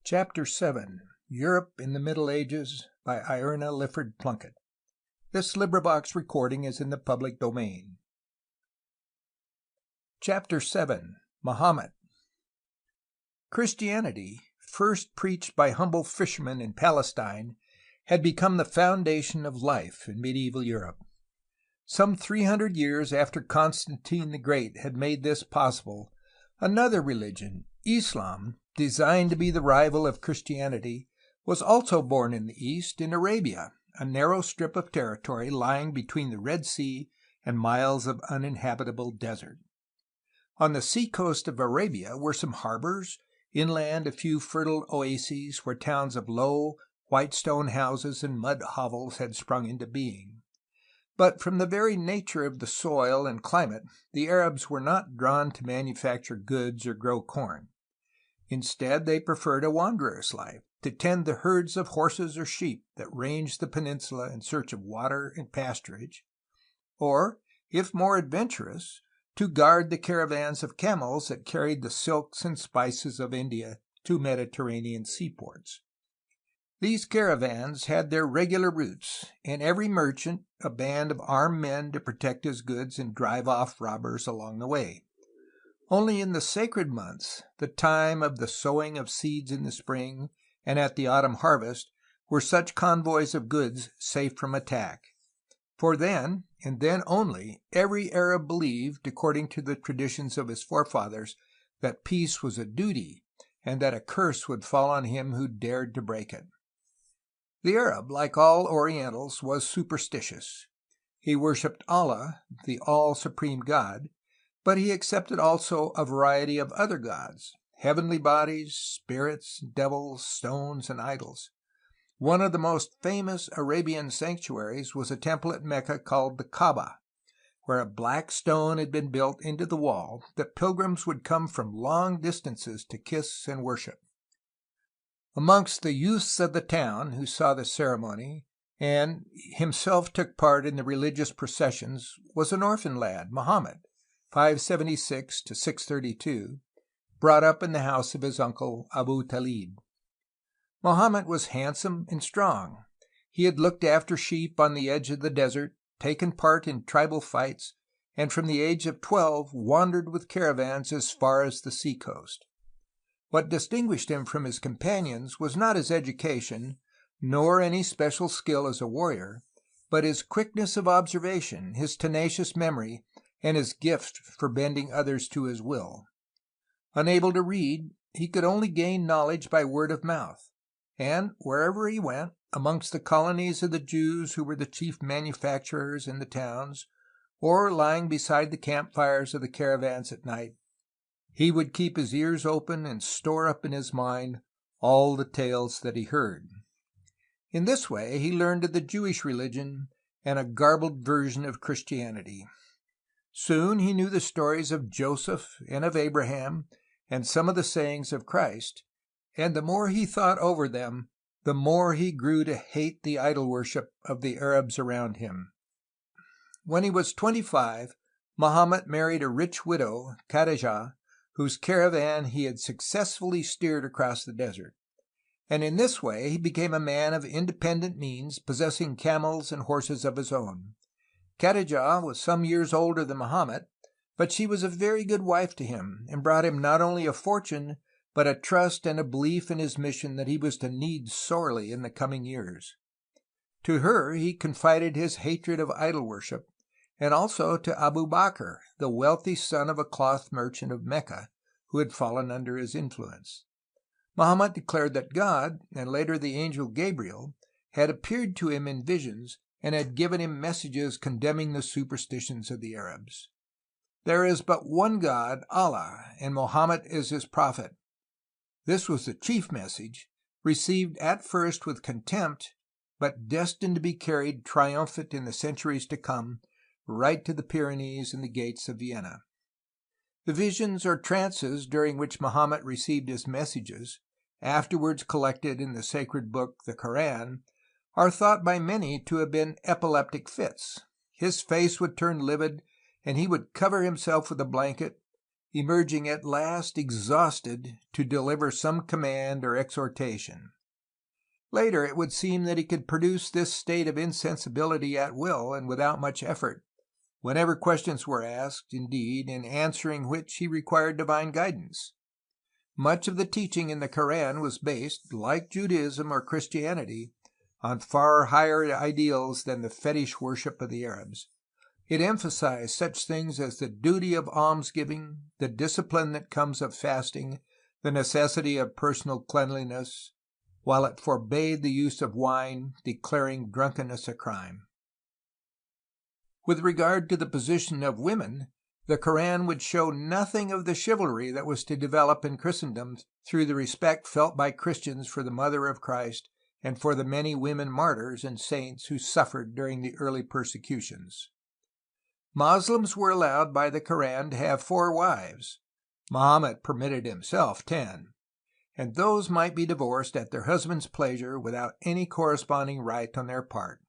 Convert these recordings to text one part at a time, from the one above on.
Chapter 7 Europe in the Middle Ages by Ierne Lifford Plunket. Recording is in the public domain. Chapter 7 Mahomet. Christianity, first preached by humble fishermen in Palestine, had become the foundation of life in medieval Europe. Some 300 years after Constantine the Great had made this possible, another religion, Islam, designed to be the rival of Christianity, was also born in the East, in Arabia, a narrow strip of territory lying between the Red Sea and miles of uninhabitable desert. On the seacoast of Arabia were some harbors, inland a few fertile oases where towns of low, white stone houses and mud hovels had sprung into being. But from the very nature of the soil and climate, the Arabs were not drawn to manufacture goods or grow corn. Instead, they preferred a wanderer's life, to tend the herds of horses or sheep that ranged the peninsula in search of water and pasturage, or, if more adventurous, to guard the caravans of camels that carried the silks and spices of India to Mediterranean seaports. These caravans had their regular routes, and every merchant a band of armed men to protect his goods and drive off robbers along the way. Only in the sacred months, the time of the sowing of seeds in the spring and at the autumn harvest, were such convoys of goods safe from attack. For then, and then only, every Arab believed, according to the traditions of his forefathers, that peace was a duty and that a curse would fall on him who dared to break it. The Arab, like all Orientals, was superstitious. He worshipped Allah, the all-supreme God, but he accepted also a variety of other gods, heavenly bodies, spirits, devils, stones, and idols. One of the most famous Arabian sanctuaries was a temple at Mecca called the Kaaba, where a black stone had been built into the wall that pilgrims would come from long distances to kiss and worship. Amongst the youths of the town who saw the ceremony and himself took part in the religious processions was an orphan lad, Mahomet, 576 to 632, brought up in the house of his uncle Abu Talib. Mahomet was handsome and strong. He had looked after sheep on the edge of the desert, taken part in tribal fights, and from the age of 12 wandered with caravans as far as the seacoast. What distinguished him from his companions was not his education, nor any special skill as a warrior, but his quickness of observation, his tenacious memory, and his gift for bending others to his will. Unable to read, he could only gain knowledge by word of mouth, and wherever he went, amongst the colonies of the Jews who were the chief manufacturers in the towns, or lying beside the campfires of the caravans at night, he would keep his ears open and store up in his mind all the tales that he heard. In this way he learned of the Jewish religion and a garbled version of Christianity. Soon he knew the stories of Joseph and of Abraham and some of the sayings of Christ, and the more he thought over them, the more he grew to hate the idol worship of the Arabs around him. When he was 25, Mahomet married a rich widow, Khadijah, whose caravan he had successfully steered across the desert, and in this way he became a man of independent means, possessing camels and horses of his own. Khadijah was some years older than Mahomet, but she was a very good wife to him, and brought him not only a fortune, but a trust and a belief in his mission that he was to need sorely in the coming years. To her he confided his hatred of idol worship, and also to Abu Bakr, the wealthy son of a cloth merchant of Mecca, who had fallen under his influence. Mahomet declared that God, and later the angel Gabriel, had appeared to him in visions and had given him messages condemning the superstitions of the Arabs. There is but one God, Allah, and Mahomet is his prophet. This was the chief message, received at first with contempt, but destined to be carried triumphant in the centuries to come, right to the Pyrenees and the gates of Vienna. The visions or trances during which Mahomet received his messages, afterwards collected in the sacred book, the Koran, are thought by many to have been epileptic fits. His face would turn livid, and he would cover himself with a blanket. emerging at last exhausted to deliver some command or exhortation. Later it would seem that he could produce this state of insensibility at will and without much effort, whenever questions were asked, indeed, in answering which he required divine guidance. Much of the teaching in the Koran was based, like Judaism or Christianity, on far higher ideals than the fetish worship of the Arabs. It emphasized such things as the duty of almsgiving, the discipline that comes of fasting, the necessity of personal cleanliness, while it forbade the use of wine, declaring drunkenness a crime. With regard to the position of women, the Koran would show nothing of the chivalry that was to develop in Christendom through the respect felt by Christians for the Mother of Christ and for the many women martyrs and saints who suffered during the early persecutions. Moslems were allowed by the Koran to have 4 wives. Mahomet permitted himself 10, and those might be divorced at their husband's pleasure without any corresponding right on their part.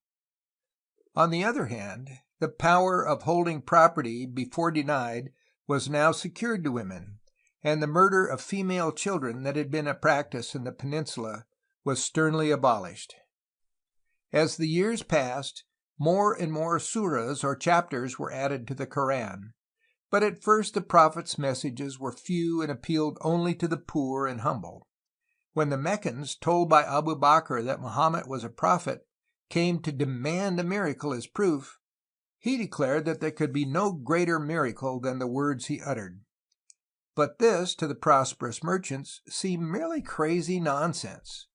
On the other hand, the power of holding property before denied was now secured to women, and the murder of female children that had been a practice in the peninsula was sternly abolished. As the years passed, more and more surahs or chapters were added to the Koran, but at first the prophet's messages were few and appealed only to the poor and humble. When the Meccans, told by Abu Bakr that Mahomet was a prophet, came to demand a miracle as proof, he declared that there could be no greater miracle than the words he uttered. But this, to the prosperous merchants, seemed merely crazy nonsense.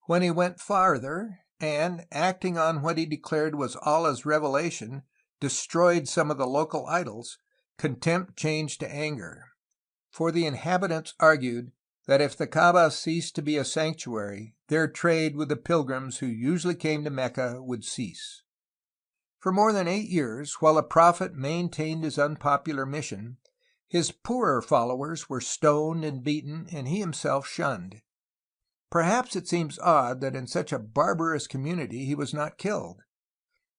When he went farther, and, acting on what he declared was Allah's revelation, destroyed some of the local idols, contempt changed to anger. For the inhabitants argued that if the Kaaba ceased to be a sanctuary, their trade with the pilgrims who usually came to Mecca would cease. For more than 8 years, while the prophet maintained his unpopular mission, his poorer followers were stoned and beaten, and he himself shunned. Perhaps it seems odd that in such a barbarous community he was not killed.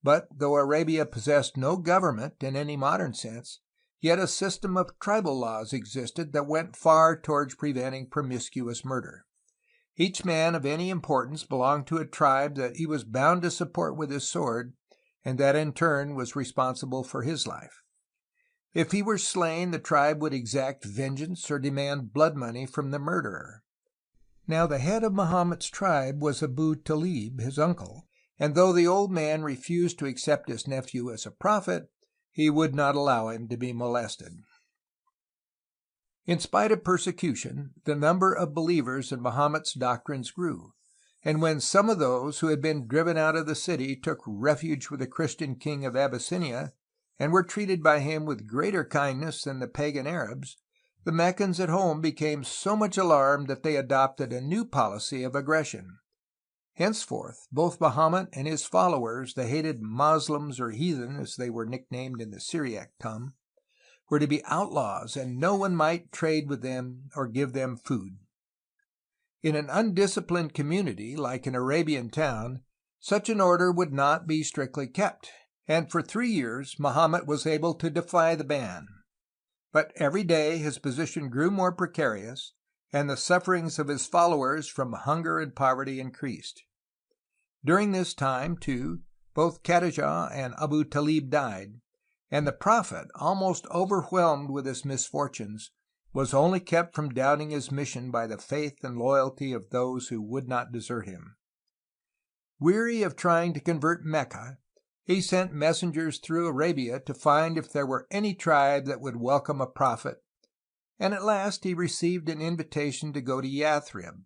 But though Arabia possessed no government in any modern sense, yet a system of tribal laws existed that went far towards preventing promiscuous murder. Each man of any importance belonged to a tribe that he was bound to support with his sword, and that in turn was responsible for his life. If he were slain, the tribe would exact vengeance or demand blood money from the murderer. Now the head of Mahomet's tribe was Abu Talib, his uncle, and though the old man refused to accept his nephew as a prophet, he would not allow him to be molested. In spite of persecution, the number of believers in Mahomet's doctrines grew, and when some of those who had been driven out of the city took refuge with the Christian king of Abyssinia and were treated by him with greater kindness than the pagan Arabs, the Meccans at home became so much alarmed that they adopted a new policy of aggression. Henceforth, both Mahomet and his followers, the hated Moslems or heathen, as they were nicknamed in the Syriac tongue, were to be outlaws, and no one might trade with them or give them food. In an undisciplined community, like an Arabian town, such an order would not be strictly kept, and for 3 years Mahomet was able to defy the ban. But every day his position grew more precarious, and the sufferings of his followers from hunger and poverty increased. During this time, too, both Khadijah and Abu Talib died, and the prophet, almost overwhelmed with his misfortunes, was only kept from doubting his mission by the faith and loyalty of those who would not desert him. Weary of trying to convert Mecca, he sent messengers through Arabia to find if there were any tribe that would welcome a prophet, and at last he received an invitation to go to Yathrib.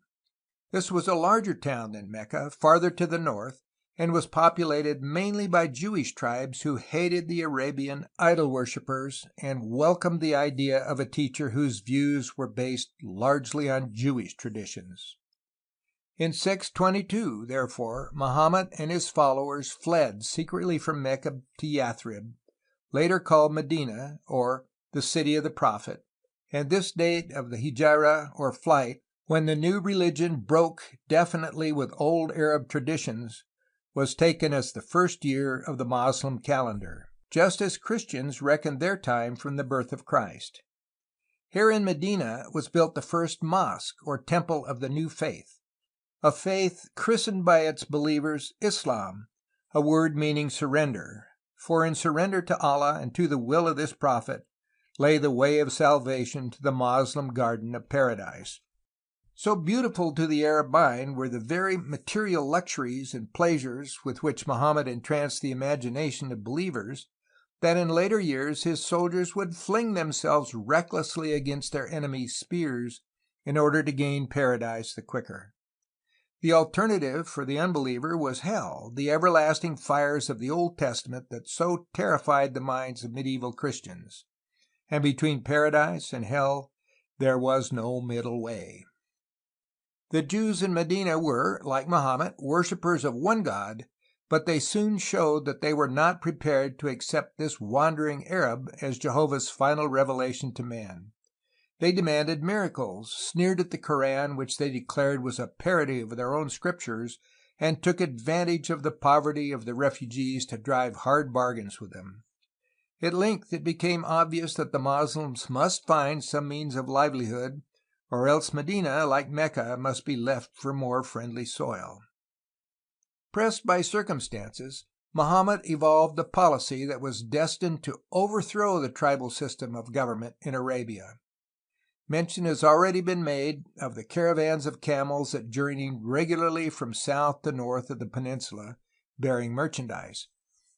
This was a larger town than Mecca, farther to the north, and was populated mainly by Jewish tribes who hated the Arabian idol worshippers and welcomed the idea of a teacher whose views were based largely on Jewish traditions. In 622, therefore, Mahomet and his followers fled secretly from Mecca to Yathrib, later called Medina, or the City of the Prophet, and this date of the Hijrah, or flight, when the new religion broke definitely with old Arab traditions, was taken as the first year of the Moslem calendar, just as Christians reckoned their time from the birth of Christ. Here in Medina was built the first mosque, or temple of the new faith, a faith christened by its believers Islam, a word meaning surrender, for in surrender to Allah and to the will of this prophet lay the way of salvation to the Moslem garden of paradise. So beautiful to the Arab mind were the very material luxuries and pleasures with which Mohammed entranced the imagination of believers that in later years his soldiers would fling themselves recklessly against their enemies' spears in order to gain paradise the quicker. The alternative for the unbeliever was hell, the everlasting fires of the Old Testament that so terrified the minds of medieval Christians. And between paradise and hell there was no middle way. The Jews in Medina were, like Mahomet, worshippers of one God, but they soon showed that they were not prepared to accept this wandering Arab as Jehovah's final revelation to man. They demanded miracles, sneered at the Koran, which they declared was a parody of their own scriptures, and took advantage of the poverty of the refugees to drive hard bargains with them. At length it became obvious that the Moslems must find some means of livelihood, or else Medina, like Mecca, must be left for more friendly soil. Pressed by circumstances, Mahomet evolved a policy that was destined to overthrow the tribal system of government in Arabia. Mention has already been made of the caravans of camels that journeyed regularly from south to north of the peninsula, bearing merchandise.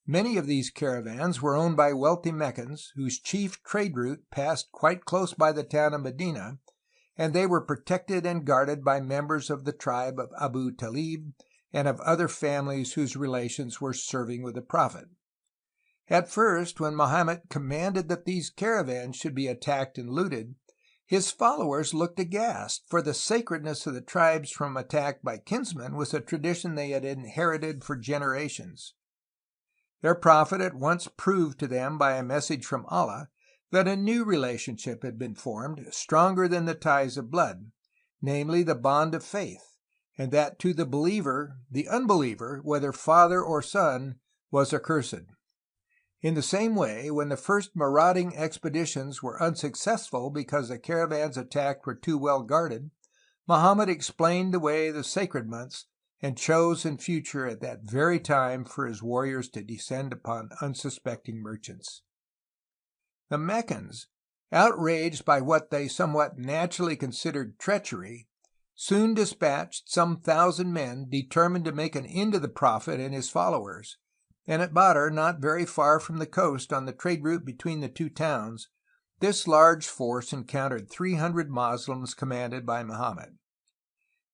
Many of these caravans were owned by wealthy Meccans, whose chief trade route passed quite close by the town of Medina, and they were protected and guarded by members of the tribe of Abu Talib and of other families whose relations were serving with the Prophet. At first, when Mahomet commanded that these caravans should be attacked and looted, his followers looked aghast, for the sacredness of the tribes from attack by kinsmen was a tradition they had inherited for generations. Their prophet at once proved to them by a message from Allah that a new relationship had been formed, stronger than the ties of blood, namely the bond of faith, and that to the believer, the unbeliever, whether father or son, was accursed. In the same way, when the first marauding expeditions were unsuccessful because the caravans attacked were too well guarded, Mahomet explained away the sacred months and chose in future at that very time for his warriors to descend upon unsuspecting merchants. The Meccans, outraged by what they somewhat naturally considered treachery, soon dispatched some 1,000 men determined to make an end of the prophet and his followers, and at Badr, not very far from the coast on the trade route between the two towns, this large force encountered 300 Moslems commanded by Mahomet.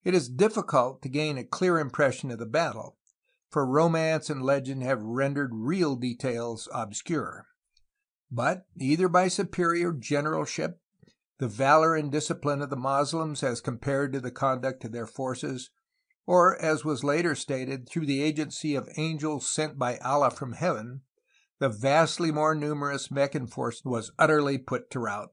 It is difficult to gain a clear impression of the battle, for romance and legend have rendered real details obscure. But either by superior generalship, the valor and discipline of the Moslems as compared to the conduct of their forces, or, as was later stated, through the agency of angels sent by Allah from heaven, the vastly more numerous Meccan force was utterly put to rout.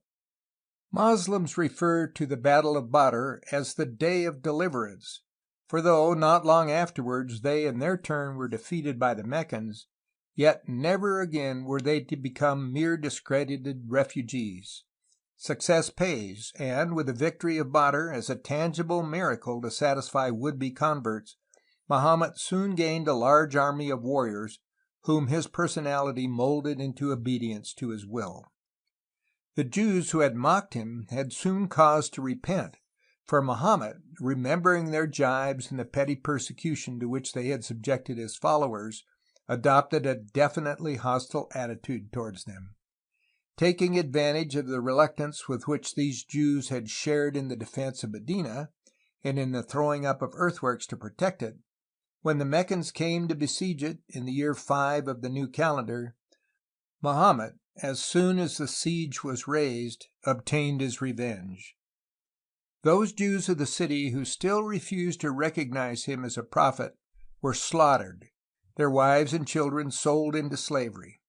Moslems refer to the Battle of Badr as the Day of Deliverance, for though not long afterwards they in their turn were defeated by the Meccans, yet never again were they to become mere discredited refugees. Success pays, and with the victory of Badr as a tangible miracle to satisfy would-be converts, Mahomet soon gained a large army of warriors whom his personality molded into obedience to his will. The Jews who had mocked him had soon cause to repent, for Mahomet, remembering their jibes and the petty persecution to which they had subjected his followers, adopted a definitely hostile attitude towards them. Taking advantage of the reluctance with which these Jews had shared in the defense of Medina and in the throwing up of earthworks to protect it, when the Meccans came to besiege it in the year 5 of the new calendar, Mahomet, as soon as the siege was raised, obtained his revenge. Those Jews of the city who still refused to recognize him as a prophet were slaughtered, their wives and children sold into slavery.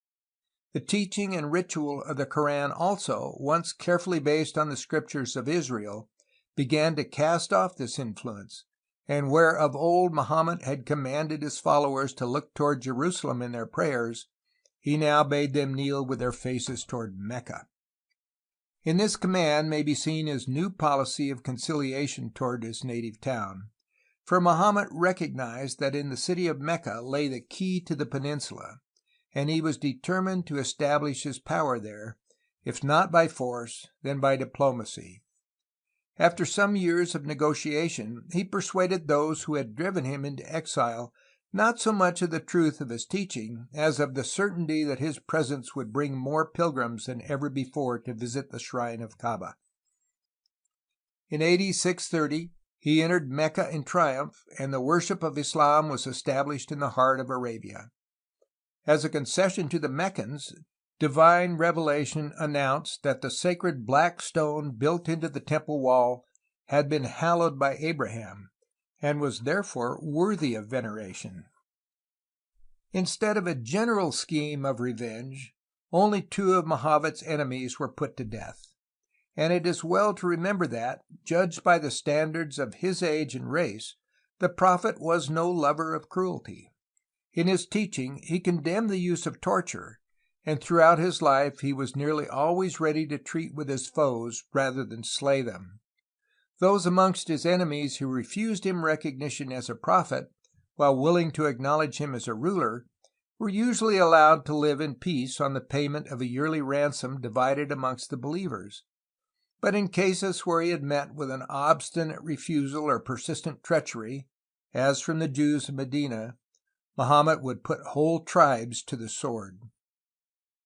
The teaching and ritual of the Koran also, once carefully based on the scriptures of Israel, began to cast off this influence, and where of old Mahomet had commanded his followers to look toward Jerusalem in their prayers, he now bade them kneel with their faces toward Mecca. In this command may be seen his new policy of conciliation toward his native town, for Mahomet recognized that in the city of Mecca lay the key to the peninsula, and he was determined to establish his power there, if not by force, then by diplomacy. After some years of negotiation, he persuaded those who had driven him into exile not so much of the truth of his teaching as of the certainty that his presence would bring more pilgrims than ever before to visit the shrine of Kaaba. In AD 630, he entered Mecca in triumph, and the worship of Islam was established in the heart of Arabia. As a concession to the Meccans, divine revelation announced that the sacred black stone built into the temple wall had been hallowed by Abraham, and was therefore worthy of veneration. Instead of a general scheme of revenge, only 2 of Mahomet's enemies were put to death, and it is well to remember that, judged by the standards of his age and race, the prophet was no lover of cruelty. In his teaching, he condemned the use of torture, and throughout his life he was nearly always ready to treat with his foes rather than slay them. Those amongst his enemies who refused him recognition as a prophet, while willing to acknowledge him as a ruler, were usually allowed to live in peace on the payment of a yearly ransom divided amongst the believers. But in cases where he had met with an obstinate refusal or persistent treachery, as from the Jews of Medina, Mahomet would put whole tribes to the sword.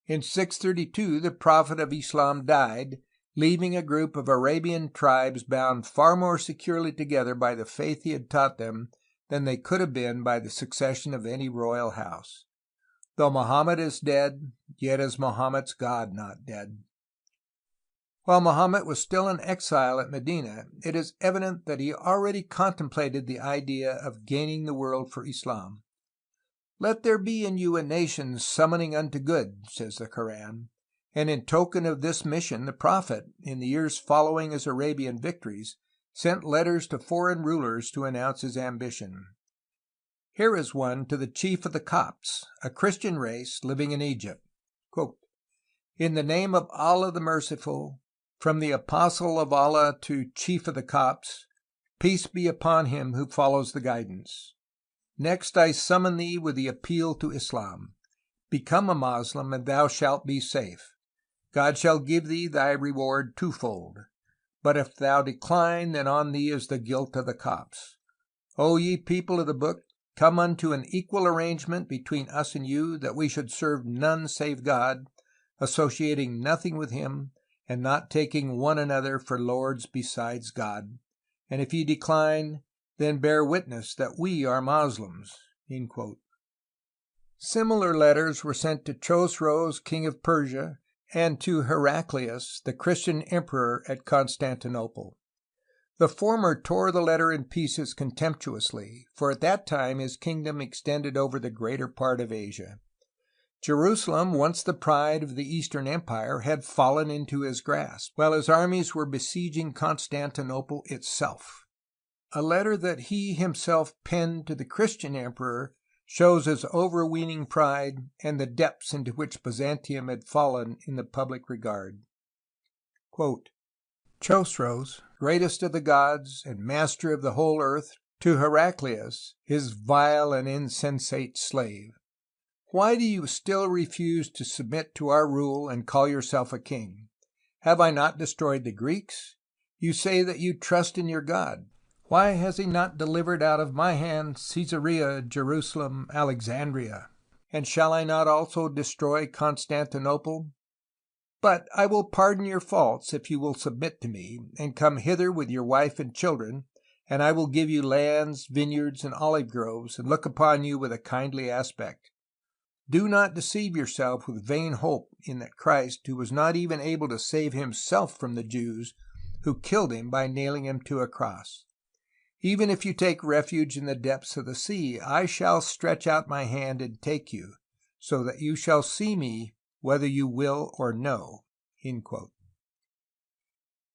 In 632 the prophet of Islam died, leaving a group of Arabian tribes bound far more securely together by the faith he had taught them than they could have been by the succession of any royal house. Though Mahomet is dead, yet is Mahomet's God not dead. While Mahomet was still in exile at Medina, it is evident that he already contemplated the idea of gaining the world for Islam. "Let there be in you a nation summoning unto good," says the Quran, and in token of this mission the prophet, in the years following his Arabian victories, sent letters to foreign rulers to announce his ambition. Here is one to the chief of the Copts, a Christian race living in Egypt. Quote, "In the name of Allah the Merciful, from the Apostle of Allah to Chief of the Copts, peace be upon him who follows the guidance. Next I summon thee with the appeal to Islam. Become a Moslem and thou shalt be safe. God shall give thee thy reward twofold. But if thou decline, then on thee is the guilt of the Copts. O ye people of the book, come unto an equal arrangement between us and you, that we should serve none save God, associating nothing with him, and not taking one another for lords besides God. And if ye decline, then bear witness that we are Moslems." Similar letters were sent to Chosroes, king of Persia, and to Heraclius, the Christian emperor at Constantinople. The former tore the letter in pieces contemptuously, for at that time his kingdom extended over the greater part of Asia. Jerusalem, once the pride of the Eastern Empire, had fallen into his grasp, while his armies were besieging Constantinople itself. A letter that he himself penned to the Christian emperor shows his overweening pride and the depths into which Byzantium had fallen in the public regard. Quote, "Chosroes, greatest of the gods and master of the whole earth, to Heraclius, his vile and insensate slave. Why do you still refuse to submit to our rule and call yourself a king? Have I not destroyed the Greeks? You say that you trust in your God. Why has he not delivered out of my hand Caesarea, Jerusalem, Alexandria? And shall I not also destroy Constantinople? But I will pardon your faults if you will submit to me, and come hither with your wife and children, and I will give you lands, vineyards, and olive groves, and look upon you with a kindly aspect. Do not deceive yourself with vain hope in that Christ, who was not even able to save himself from the Jews, who killed him by nailing him to a cross. Even if you take refuge in the depths of the sea, I shall stretch out my hand and take you, so that you shall see me whether you will or no."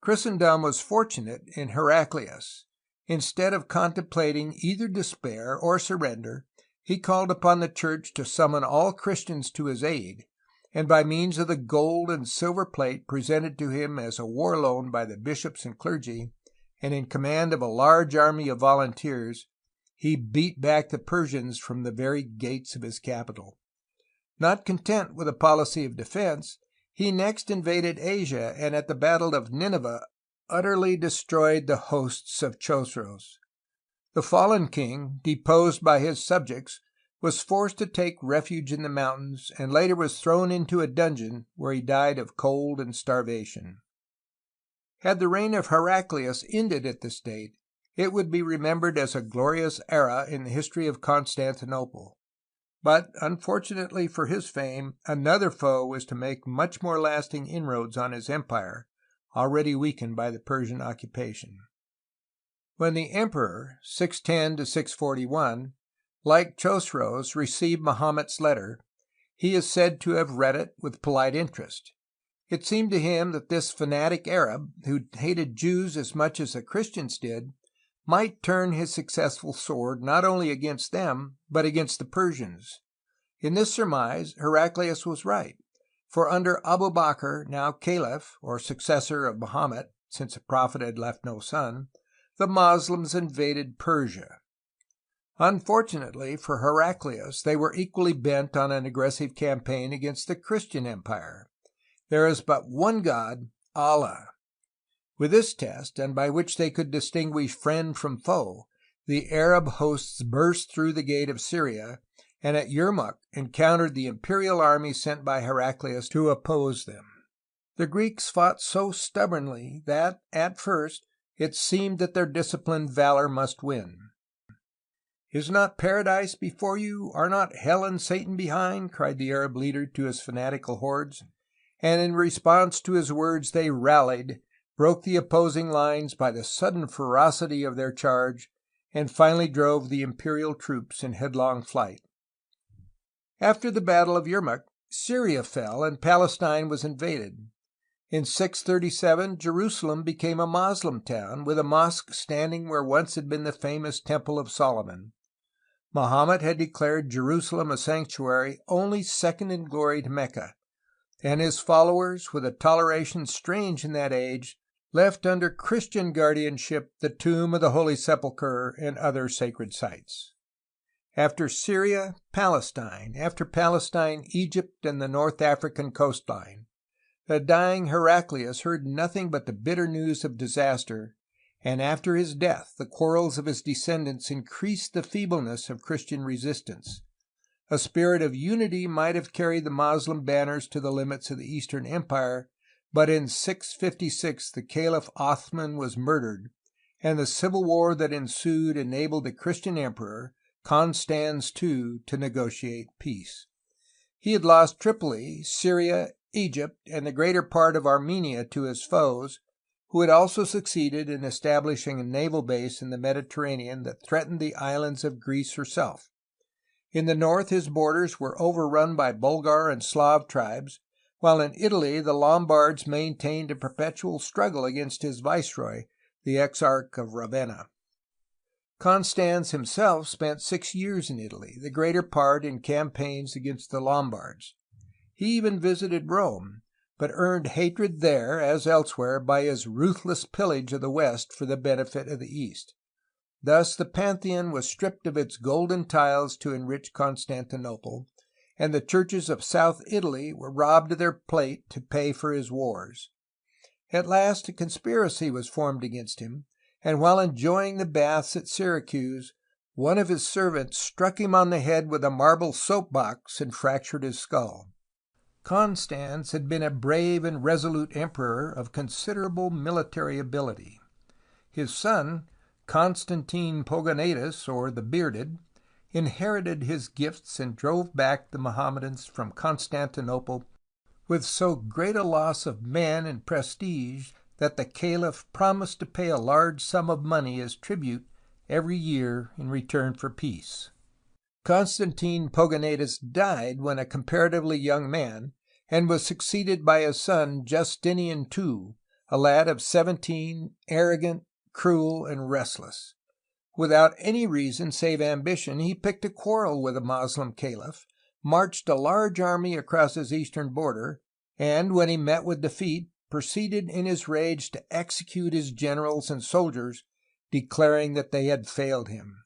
Christendom was fortunate in Heraclius. Instead of contemplating either despair or surrender, he called upon the Church to summon all Christians to his aid, and by means of the gold and silver plate presented to him as a war loan by the bishops and clergy, and in command of a large army of volunteers, he beat back the Persians from the very gates of his capital. Not content with a policy of defense, he next invaded Asia, and at the Battle of Nineveh utterly destroyed the hosts of Chosroes. The fallen king, deposed by his subjects, was forced to take refuge in the mountains, and later was thrown into a dungeon, where he died of cold and starvation. Had the reign of Heraclius ended at this date, it would be remembered as a glorious era in the history of Constantinople. But, unfortunately for his fame, another foe was to make much more lasting inroads on his empire, already weakened by the Persian occupation. When the emperor, 610–641, like Chosroes, received Mahomet's letter, he is said to have read it with polite interest. It seemed to him that this fanatic Arab, who hated Jews as much as the Christians did, might turn his successful sword not only against them, but against the Persians. In this surmise Heraclius was right, for under Abu Bakr, now caliph, or successor of Mahomet, since the prophet had left no son, the Moslems invaded Persia. Unfortunately for Heraclius, they were equally bent on an aggressive campaign against the Christian empire. There is but one God, Allah. With this test, and by which they could distinguish friend from foe, the Arab hosts burst through the gate of Syria, and at Yermuk encountered the imperial army sent by Heraclius to oppose them. The Greeks fought so stubbornly that, at first, it seemed that their disciplined valor must win. "Is not paradise before you? Are not hell and Satan behind?" cried the Arab leader to his fanatical hordes, and in response to his words they rallied, broke the opposing lines by the sudden ferocity of their charge, and finally drove the imperial troops in headlong flight. After the Battle of Yermuk, Syria fell and Palestine was invaded. In 637 Jerusalem became a Moslem town, with a mosque standing where once had been the famous Temple of Solomon. Mahomet had declared Jerusalem a sanctuary only second in glory to Mecca, and his followers, with a toleration strange in that age, left under Christian guardianship the tomb of the Holy Sepulchre and other sacred sites. After Syria, Palestine; after Palestine, Egypt and the North African coastline. The dying Heraclius heard nothing but the bitter news of disaster, and after his death the quarrels of his descendants increased the feebleness of Christian resistance. A spirit of unity might have carried the Moslem banners to the limits of the Eastern Empire, but in 656 the Caliph Othman was murdered, and the civil war that ensued enabled the Christian emperor, Constans II, to negotiate peace. He had lost Tripoli, Syria, Egypt, and the greater part of Armenia to his foes, who had also succeeded in establishing a naval base in the Mediterranean that threatened the islands of Greece herself. In the north his borders were overrun by Bulgar and Slav tribes, while in Italy the Lombards maintained a perpetual struggle against his viceroy, the Exarch of Ravenna. Constans himself spent 6 years in Italy, the greater part in campaigns against the Lombards. He even visited Rome, but earned hatred there, as elsewhere, by his ruthless pillage of the west for the benefit of the east. Thus the Pantheon was stripped of its golden tiles to enrich Constantinople, and the churches of South Italy were robbed of their plate to pay for his wars. At last a conspiracy was formed against him, and while enjoying the baths at Syracuse, one of his servants struck him on the head with a marble soap-box and fractured his skull. Constans had been a brave and resolute emperor of considerable military ability. His son, Constantine Pogonatus, or the Bearded, inherited his gifts and drove back the Mohammedans from Constantinople with so great a loss of men and prestige that the caliph promised to pay a large sum of money as tribute every year in return for peace. Constantine Pogonatus died when a comparatively young man, and was succeeded by his son Justinian II, a lad of 17, arrogant, cruel, and restless. Without any reason save ambition, he picked a quarrel with the Moslem caliph, marched a large army across his eastern border, and when he met with defeat, proceeded in his rage to execute his generals and soldiers, declaring that they had failed him.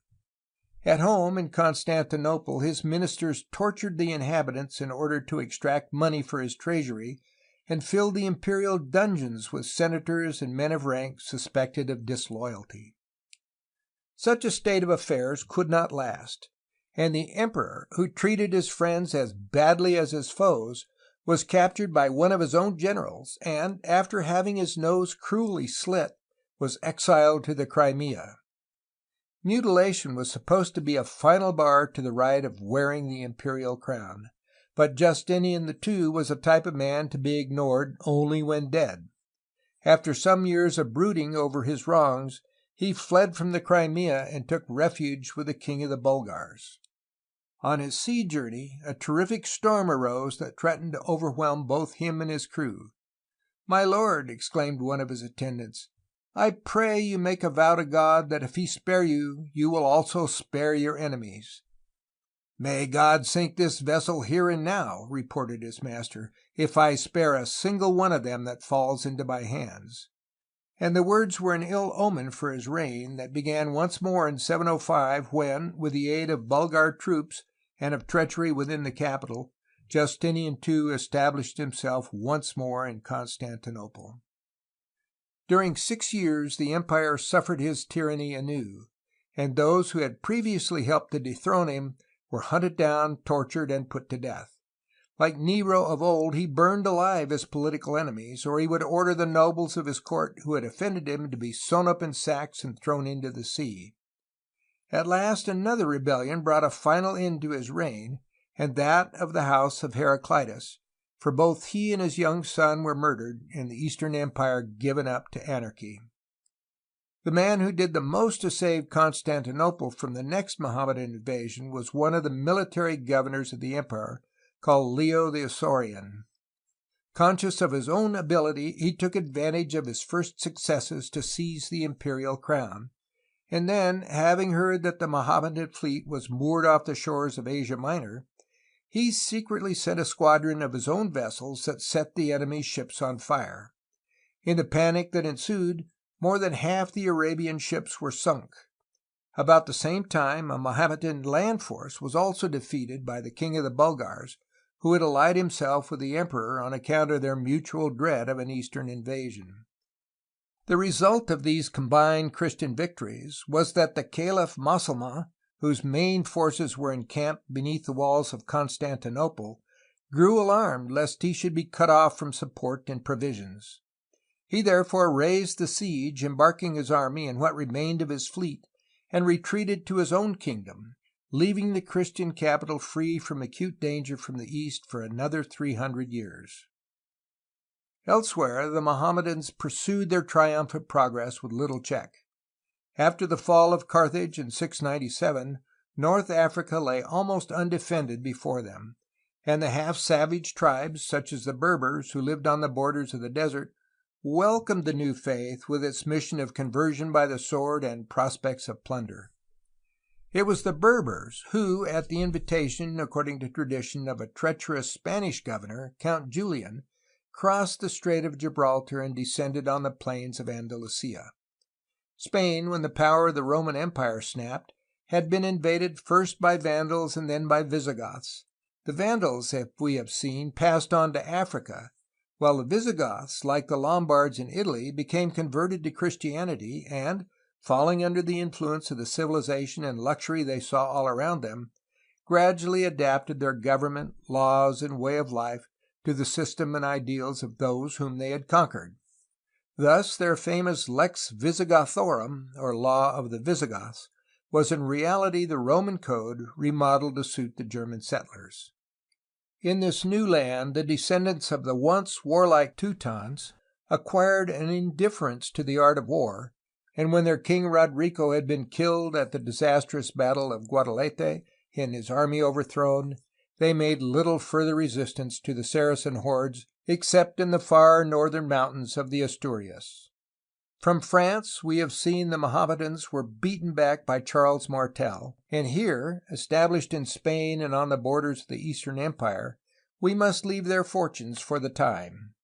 At home in Constantinople, his ministers tortured the inhabitants in order to extract money for his treasury, and filled the imperial dungeons with senators and men of rank suspected of disloyalty. Such a state of affairs could not last, and the emperor, who treated his friends as badly as his foes, was captured by one of his own generals, and, after having his nose cruelly slit, was exiled to the Crimea. Mutilation was supposed to be a final bar to the right of wearing the imperial crown, but Justinian II was a type of man to be ignored only when dead. After some years of brooding over his wrongs, he fled from the Crimea and took refuge with the king of the Bulgars. On his sea journey, a terrific storm arose that threatened to overwhelm both him and his crew. "My lord," exclaimed one of his attendants, "I pray you make a vow to God that if he spare you, you will also spare your enemies." "May God sink this vessel here and now," reported his master, "if I spare a single one of them that falls into my hands." And the words were an ill omen for his reign, that began once more in 705, when, with the aid of Bulgar troops and of treachery within the capital, Justinian II established himself once more in Constantinople. During 6 years the empire suffered his tyranny anew, and those who had previously helped to dethrone him were hunted down, tortured, and put to death. Like Nero of old, he burned alive his political enemies, or he would order the nobles of his court who had offended him to be sewn up in sacks and thrown into the sea. At last another rebellion brought a final end to his reign, and that of the house of Heraclius, for both he and his young son were murdered, and the Eastern Empire given up to anarchy. The man who did the most to save Constantinople from the next Mohammedan invasion was one of the military governors of the empire, called Leo the Isaurian. Conscious of his own ability, he took advantage of his first successes to seize the imperial crown, and then, having heard that the Mohammedan fleet was moored off the shores of Asia Minor, he secretly sent a squadron of his own vessels that set the enemy's ships on fire. In the panic that ensued, more than half the Arabian ships were sunk. About the same time, a Mohammedan land force was also defeated by the king of the Bulgars, who had allied himself with the emperor on account of their mutual dread of an eastern invasion. The result of these combined Christian victories was that the Caliph Moslema, whose main forces were encamped beneath the walls of Constantinople, grew alarmed lest he should be cut off from support and provisions. He therefore raised the siege, embarking his army and what remained of his fleet, and retreated to his own kingdom, leaving the Christian capital free from acute danger from the east for another 300 years. Elsewhere, the Mohammedans pursued their triumphant progress with little check. After the fall of Carthage in 697, North Africa lay almost undefended before them, and the half-savage tribes, such as the Berbers, who lived on the borders of the desert, welcomed the new faith with its mission of conversion by the sword and prospects of plunder. It was the Berbers who, at the invitation, according to tradition, of a treacherous Spanish governor, Count Julian, crossed the Strait of Gibraltar and descended on the plains of Andalusia. Spain, when the power of the Roman Empire snapped, had been invaded first by Vandals and then by Visigoths. The Vandals, as we have seen, passed on to Africa, while the Visigoths, like the Lombards in Italy, became converted to Christianity and, falling under the influence of the civilization and luxury they saw all around them, gradually adapted their government, laws, and way of life to the system and ideals of those whom they had conquered. Thus their famous Lex Visigothorum, or Law of the Visigoths, was in reality the Roman code remodeled to suit the German settlers. In this new land the descendants of the once warlike Teutons acquired an indifference to the art of war, and when their king Rodrigo had been killed at the disastrous battle of Guadalete and his army overthrown, they made little further resistance to the Saracen hordes except in the far northern mountains of the Asturias. From France we have seen the Mohammedans were beaten back by Charles Martel, and here, established in Spain and on the borders of the Eastern Empire, we must leave their fortunes for the time.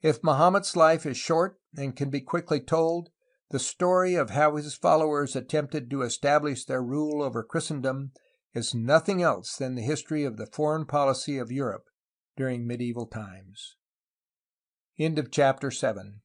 If Mahomet's life is short and can be quickly told, the story of how his followers attempted to establish their rule over Christendom is nothing else than the history of the foreign policy of Europe during medieval times. End of chapter 7.